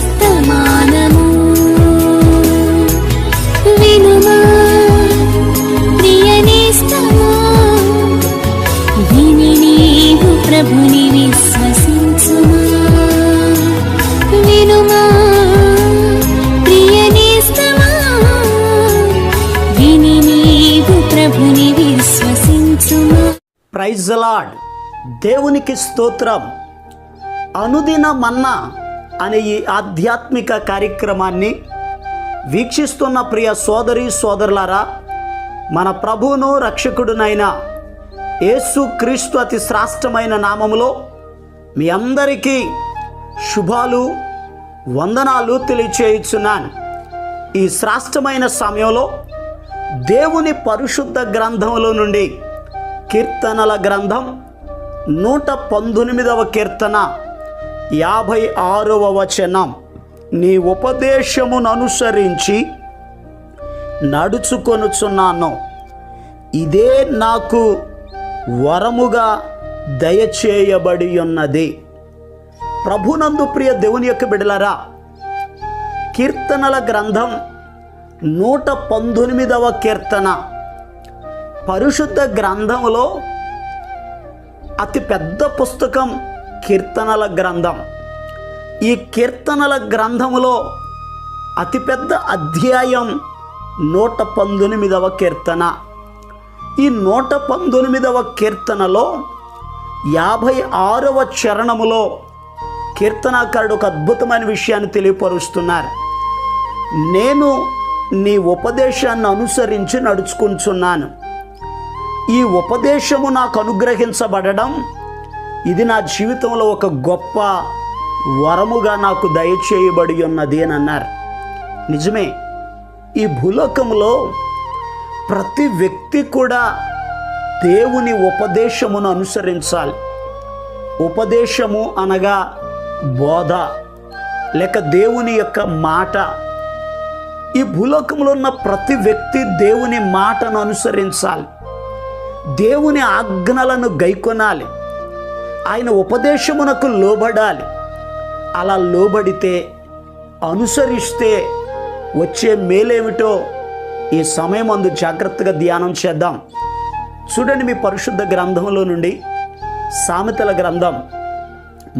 వర్తమానము వినుమా ప్రియ నేస్తమా, విని నీవు ప్రభుని విశ్వసించుమా. వినుమా ప్రియ నేస్తమా, విని నీవు ప్రభుని విశ్వసించుమా. Praise the lord. దేవునికి స్తోత్రం. అనుదిన మన్నా అనే ఈ ఆధ్యాత్మిక కార్యక్రమాన్ని వీక్షిస్తున్న ప్రియ సోదరి సోదరులారా, మన ప్రభువును రక్షకుడునైన యేసు క్రీస్తు అతి శ్రేష్టమైన నామములో మీ అందరికీ శుభాలు వందనాలు తెలియచేయుచున్నాను. ఈ శ్రేష్టమైన సమయంలో దేవుని పరిశుద్ధ గ్రంథంలో నుండి కీర్తనల గ్రంథం 119వ కీర్తన 56వ వచనం, నీ ఉపదేశమును అనుసరించి నడుచుకొనుచున్నాను, ఇదే నాకు వరముగా దయచేయబడి ఉన్నది. ప్రభునందు ప్రియ దేవుని యొక్క బిడ్డలారా, కీర్తనల గ్రంథం 119వ కీర్తన పరిశుద్ధ గ్రంథంలో అతి పెద్ద పుస్తకం కీర్తనల గ్రంథం. ఈ కీర్తనల గ్రంథములో అతిపెద్ద అధ్యాయం 119వ కీర్తన. ఈ 119వ కీర్తనలో 56వ చరణములో కీర్తనాకారుడు ఒక అద్భుతమైన విషయాన్ని తెలియపరుస్తున్నారు. నేను నీ ఉపదేశాన్ని అనుసరించి నడుచుకుంటున్నాను. ఈ ఉపదేశము నాకు అనుగ్రహించబడడం ఇది నా జీవితంలో ఒక గొప్ప వరముగా నాకు దయచేయబడి ఉన్నది అని అన్నారు. నిజమే, ఈ భూలోకంలో ప్రతి వ్యక్తి కూడా దేవుని ఉపదేశమును అనుసరించాలి. ఉపదేశము అనగా బోధ లేక దేవుని యొక్క మాట. ఈ భూలోకంలో ఉన్న ప్రతి వ్యక్తి దేవుని మాటను అనుసరించాలి, దేవుని ఆజ్ఞలను గైకొనాలి, ఆయన ఉపదేశమునకు లోబడాలి. అలా లోబడితే, అనుసరిస్తే వచ్చే మేలేమిటో ఈ సమయం అందు జాగ్రత్తగా ధ్యానం చేద్దాం. చూడండి, మీ పరిశుద్ధ గ్రంథంలో నుండి సామెతల గ్రంథం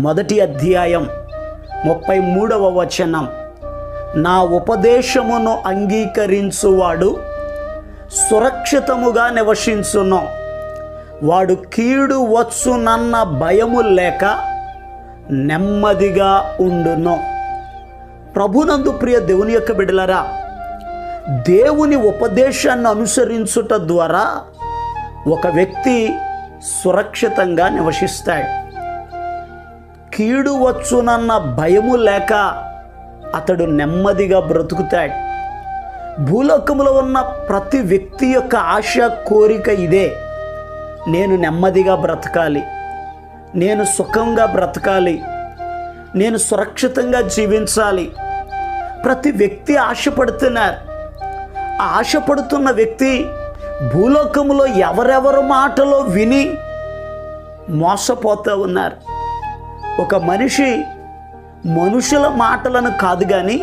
1వ అధ్యాయం 33వ వచనం, నా ఉపదేశమును అంగీకరించువాడు సురక్షితముగా నివసించును, వాడు కీడు వచ్చునన్న భయము లేక నెమ్మదిగా ఉండును. ప్రభునందు ప్రియ దేవుని యొక్క బిడ్డలారా, దేవుని ఉపదేశాన్ని అనుసరించుట ద్వారా ఒక వ్యక్తి సురక్షితంగా నివసిస్తాడు. కీడు వచ్చునన్న భయము లేక అతడు నెమ్మదిగా బ్రతుకుతాడు. భూలోకంలో ఉన్న ప్రతి వ్యక్తి యొక్క ఆశ, కోరిక ఇదే. నేను నెమ్మదిగా బ్రతకాలి, నేను సుఖంగా బ్రతకాలి, నేను సురక్షితంగా జీవించాలి. ప్రతి వ్యక్తి ఆశపడుతున్నారు. ఆ ఆశపడుతున్న వ్యక్తి భూలోకంలో ఎవరెవరి మాటలో విని మోసపోతూ ఉన్నారు. ఒక మనిషి మనుషుల మాటలను కాదు కానీ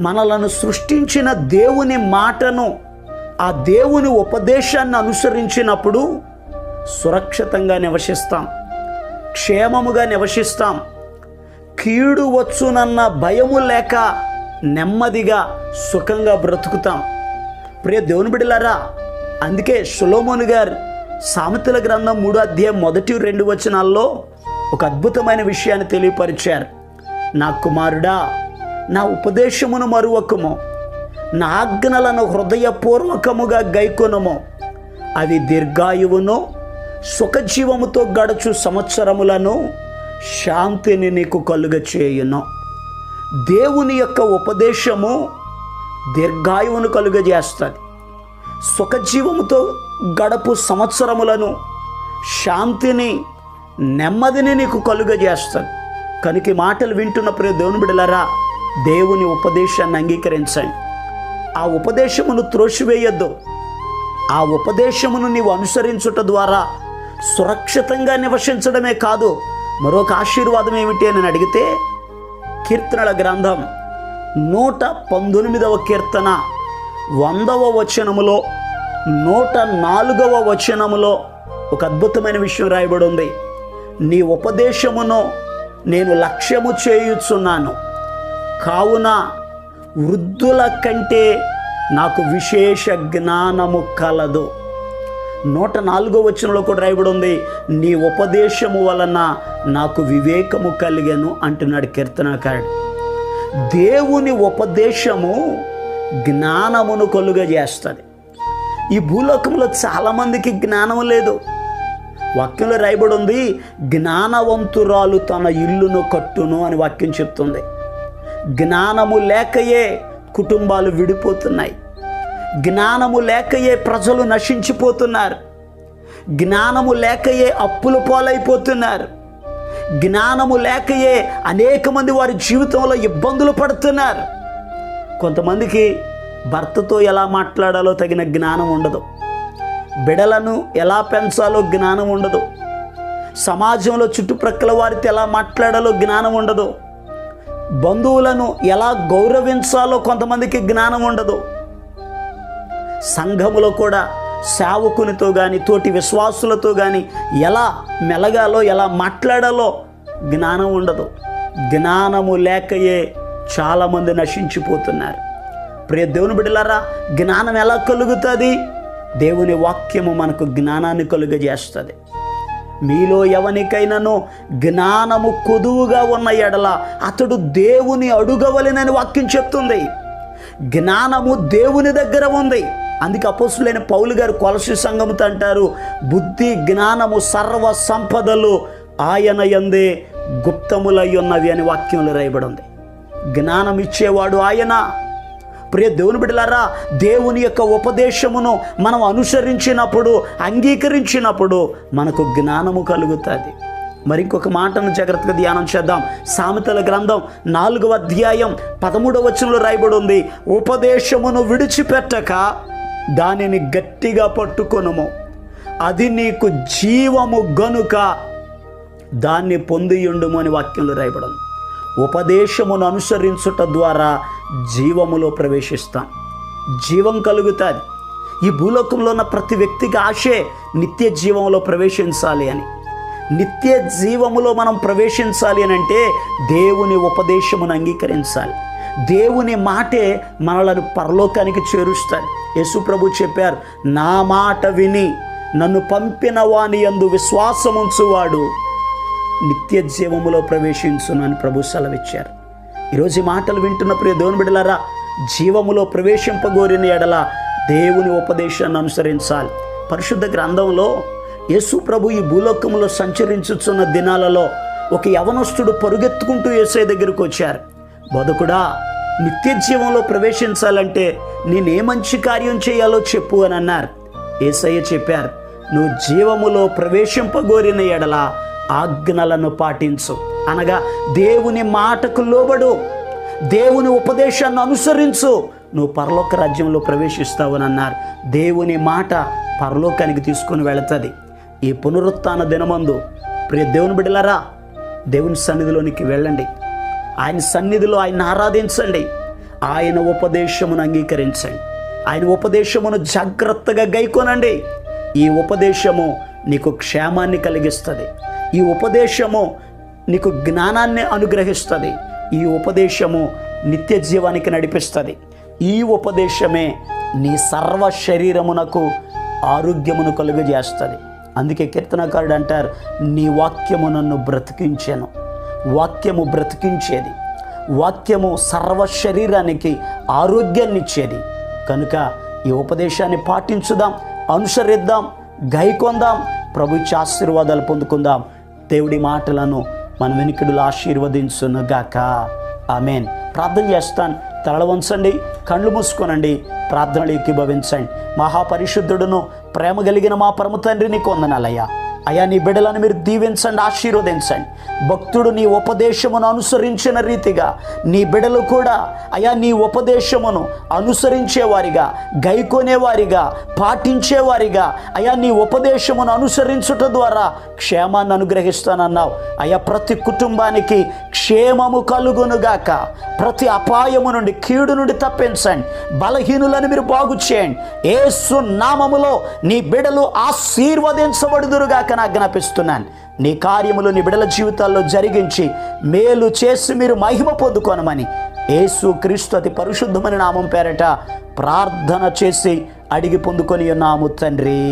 మనలను సృష్టించిన దేవుని మాటను, ఆ దేవుని ఉపదేశాన్ని అనుసరించినప్పుడు సురక్షితంగా నివసిస్తాం, క్షేమముగా నివసిస్తాం. కీడు వచ్చునన్న భయము లేక నెమ్మదిగా సుఖంగా బ్రతుకుతాం. ప్రియ దేవుని బిడ్డలారా, అందుకే సొలొమోను గారు సామెతల గ్రంథం 3వ అధ్యాయం 1-2 వచనాల్లో ఒక అద్భుతమైన విషయాన్ని తెలియపరిచారు. నా కుమారుడా, నా ఉపదేశమును మరువకము, నా ఆజ్ఞలను హృదయపూర్వకముగా గైకొనుము, అవి దీర్ఘాయువును సుఖజీవముతో గడుచు సంవత్సరములను శాంతిని నీకు కలుగచేయును. దేవుని యొక్క ఉపదేశము దీర్ఘాయువును కలుగజేస్తుంది, సుఖజీవముతో గడపు సంవత్సరములను, శాంతిని, నెమ్మదిని నీకు కలుగజేస్తుంది. కనుక ఈ మాటలు వింటున్న ప్రియ దేవుని బిడ్డలారా, దేవుని ఉపదేశాన్ని అంగీకరించండి. ఆ ఉపదేశమును త్రోసివేయొద్దు. ఆ ఉపదేశమును నీవు అనుసరించుట ద్వారా సురక్షితంగా నివసించడమే కాదు, మరొక ఆశీర్వాదం ఏమిటి అని అడిగితే కీర్తనల గ్రంథం 119వ కీర్తన 100వ వచనములో 104వ వచనములో ఒక అద్భుతమైన విషయం రాయబడి ఉంది. నీ ఉపదేశమును నేను లక్ష్యము చేయుచున్నాను, కావున వృద్ధుల కంటే నాకు విశేష జ్ఞానము కలదు. 104వ వచనంలో కూడా రాయబడి ఉంది, నీ ఉపదేశము వలన నాకు వివేకము కలిగెను అంటున్నాడు కీర్తనకారుడు. దేవుని ఉపదేశము జ్ఞానమును కలుగజేస్తుంది. ఈ భూలోకంలో చాలామందికి జ్ఞానం లేదు. వాక్యంలో రాయబడి ఉంది, జ్ఞానవంతురాలు తన ఇల్లును కట్టును అని వాక్యం చెప్తుంది. జ్ఞానము లేకయే కుటుంబాలు విడిపోతున్నాయి. జ్ఞానము లేకయే ప్రజలు నశించిపోతున్నారు. జ్ఞానము లేకయే అప్పుల పాలైపోతున్నారు. జ్ఞానము లేకయే అనేక మంది వారి జీవితంలో ఇబ్బందులు పడుతున్నారు. కొంతమందికి భర్తతో ఎలా మాట్లాడాలో తగిన జ్ఞానం ఉండదు. బిడలను ఎలా పెంచాలో జ్ఞానం ఉండదు. సమాజంలో చుట్టుప్రక్కల వారితో ఎలా మాట్లాడాలో జ్ఞానం ఉండదు. బంధువులను ఎలా గౌరవించాలో కొంతమందికి జ్ఞానం ఉండదు. సంఘములో కూడా సేవకునితో కానీ తోటి విశ్వాసులతో కానీ ఎలా మెలగాలో ఎలా మాట్లాడాలో జ్ఞానం ఉండదు. జ్ఞానము లేకయే చాలామంది నశించిపోతున్నారు. ప్రియ దేవుని బిడ్డలారా, జ్ఞానం ఎలా కలుగుతుంది? దేవుని వాక్యము మనకు జ్ఞానాన్ని కలుగజేస్తుంది. మీలో ఎవనికైనానో జ్ఞానము కొదువుగా ఉన్న ఎడల అతడు దేవుని అడుగవలెనని వాక్యం చెప్తుంది. జ్ఞానము దేవుని దగ్గర ఉంది. అందుకే అపోస్తులైన పౌలు గారు కొలస్సీ సంఘముతో అంటారు, బుద్ధి జ్ఞానము సర్వ సంపదలు ఆయన యందే గుప్తములై ఉన్నవి అని వాక్యంలో రాయబడి ఉంది. జ్ఞానం ఇచ్చేవాడు ఆయన. ప్రియ దేవుని బిడ్డలారా, దేవుని యొక్క ఉపదేశమును మనం అనుసరించినప్పుడు, అంగీకరించినప్పుడు మనకు జ్ఞానము కలుగుతుంది. మరి ఇంకొక మాటను జాగ్రత్తగా ధ్యానం చేద్దాం. సామెతల గ్రంథం 4వ అధ్యాయం 13వ వచనంలో రాయబడి ఉంది, ఉపదేశమును విడిచిపెట్టక దానిని గట్టిగా పట్టుకొనుము, అది నీకు జీవము గనుక దాన్ని పొందియుండుము అని వాక్యంలో రాయబడి ఉంది. ఉపదేశమును అనుసరించుట ద్వారా జీవములో ప్రవేశిస్తాం, జీవం కలుగుతుంది. ఈ భూలోకంలో ఉన్న ప్రతి వ్యక్తికి ఆశే నిత్య జీవంలో ప్రవేశించాలి అని. నిత్య జీవములో మనం ప్రవేశించాలి అని అంటే దేవుని ఉపదేశమును అంగీకరించాలి. దేవుని మాటే మనలను పరలోకానికి చేరుస్తుంది. యేసు ప్రభు చెప్పారు, నా మాట విని నన్ను పంపిన వాని యందు విశ్వాసముంచువాడు నిత్య జీవములో ప్రవేశించునని ప్రభు సెలవిచ్చారు. ఈరోజు ఈ మాటలు వింటున్న ప్రియ దేవుని బిడ్డలారా, జీవములో ప్రవేశింపగోరిన ఎడల దేవుని ఉపదేశాన్ని అనుసరించాలి. పరిశుద్ధ గ్రంథంలో యేసు ప్రభు ఈ భూలోకంలో సంచరించుచున్న దినాలలో ఒక యవనస్తుడు పరుగెత్తుకుంటూ యేసయ్య దగ్గరికి వచ్చారు. బోధకుడా, నిత్య జీవంలో ప్రవేశించాలంటే నేనే మంచి కార్యం చేయాలో చెప్పు అని అన్నారు. యేసయ్య చెప్పారు, నువ్వు జీవములో ప్రవేశింపగోరిన ఎడల ఆజ్ఞలను పాటించు. అనగా దేవుని మాటకు లోబడు, దేవుని ఉపదేశాన్ని అనుసరించు, నువ్వు పరలోక రాజ్యంలో ప్రవేశిస్తావని అన్నారు. దేవుని మాట పరలోకానికి తీసుకొని వెళుతుంది. ఈ పునరుత్థాన దినమందు ప్రియ దేవుని బిడ్డలారా, దేవుని సన్నిధిలోనికి వెళ్ళండి. ఆయన సన్నిధిలో ఆయన ఆరాధించండి. ఆయన ఉపదేశమును అంగీకరించండి. ఆయన ఉపదేశమును జాగ్రత్తగా గైకొనండి. ఈ ఉపదేశము నీకు క్షేమాన్ని కలిగిస్తుంది. ఈ ఉపదేశము నీకు జ్ఞానాన్ని అనుగ్రహిస్తుంది. ఈ ఉపదేశము నిత్య జీవానికి నడిపిస్తుంది. ఈ ఉపదేశమే నీ సర్వ శరీరమునకు ఆరోగ్యమును కలుగజేస్తుంది. అందుకే కీర్తనకారుడు అంటారు, నీ వాక్యము నన్ను బ్రతికించెను. వాక్యము బ్రతికించేది. వాక్యము సర్వ శరీరానికి ఆరోగ్యాన్ని ఇచ్చేది. కనుక ఈ ఉపదేశాన్ని పాటించుదాం, అనుసరిద్దాం, గైకొందాం, ప్రభు ఇచ్చే ఆశీర్వాదాలు పొందుకుందాం. దేవుడి మాటలను మన వెనుకడులు ఆశీర్వదించునుగాక. ఆమేన్. ప్రార్థన చేస్తాను. తల వంచండి, కళ్ళు మూసుకోనండి, ప్రార్థనలు ఏకీభవించండి. మహాపరిశుద్ధుడును ప్రేమ కలిగిన మా పరమ తండ్రి, నీకు వందనాలయ్యా. అయా నీ బిడ్డలను మీరు దీవించండి, ఆశీర్వదించండి. భక్తుడు నీ ఉపదేశమును అనుసరించిన రీతిగా నీ బిడ్డలు కూడా అయా నీ ఉపదేశమును అనుసరించేవారిగా, గైకొనేవారిగా, పాటించేవారిగా అయా నీ ఉపదేశమును అనుసరించుట ద్వారా క్షేమాన్ని అనుగ్రహిస్తానన్నావు. అయా ప్రతి కుటుంబానికి క్షేమము కలుగునుగాక, ప్రతి అపాయము నుండి, కీడు నుండి తప్పించండి, బలహీనులను మీరు బాగు చేయండి. యేసు నామములో నీ బిడ్డలు ఆశీర్వదించబడుదురుగాక అని ఆజ్ఞాపిస్తున్నాను. నీ కార్యములు నీ బిడ్డల జీవితాల్లో జరిగించి మేలు చేసి మీరు మహిమ పొందుకొనమని యేసు క్రీస్తు అతి పరిశుద్ధమైన నామం పేరట ప్రార్థన చేసి అడిగి పొందుకొని ఉన్నాము తండ్రి,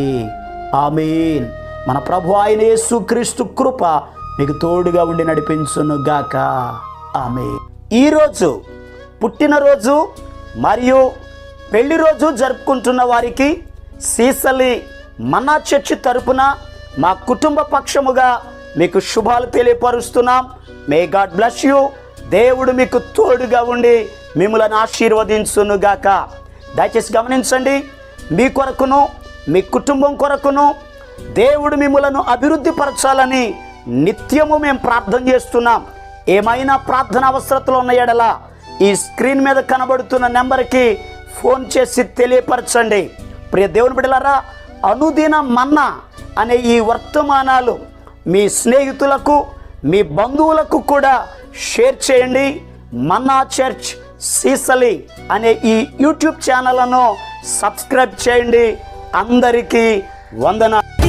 ఆమేన్. మన ప్రభు అయిన యేసు క్రీస్తు కృప మీకు తోడుగా ఉండి నడిపించును గాక, ఆమేన్. ఈరోజు పుట్టినరోజు మరియు పెళ్లి రోజు జరుపుకుంటున్న వారికి సీసలి మన్నా చర్చి తరపున మా కుటుంబ పక్షముగా మీకు శుభాలు తెలియపరుస్తున్నాం. May God bless you. దేవుడు మీకు తోడుగా ఉండి మిమ్మల్ని ఆశీర్వదించును గాక. దయచేసి గమనించండి, మీ కొరకును మీ కుటుంబం కొరకును దేవుడు మిమ్మలను అభివృద్ధి పరచాలని నిత్యము మేము ప్రార్థన చేస్తున్నాం. ఏమైనా ప్రార్థన అవసరతలు ఉన్న ఎడల ఈ స్క్రీన్ మీద కనబడుతున్న నెంబర్కి ఫోన్ చేసి తెలియపరచండి. ప్రియ దేవుని బిడ్డలారా, అనుదిన మన్నా అనే ఈ వర్తమానాలు మీ స్నేహితులకు, మీ బంధువులకు కూడా షేర్ చేయండి. మన్నా చర్చ్ సీసలి అనే ఈ యూట్యూబ్ ఛానల్ను సబ్స్క్రైబ్ చేయండి. అందరికీ వందనాలు.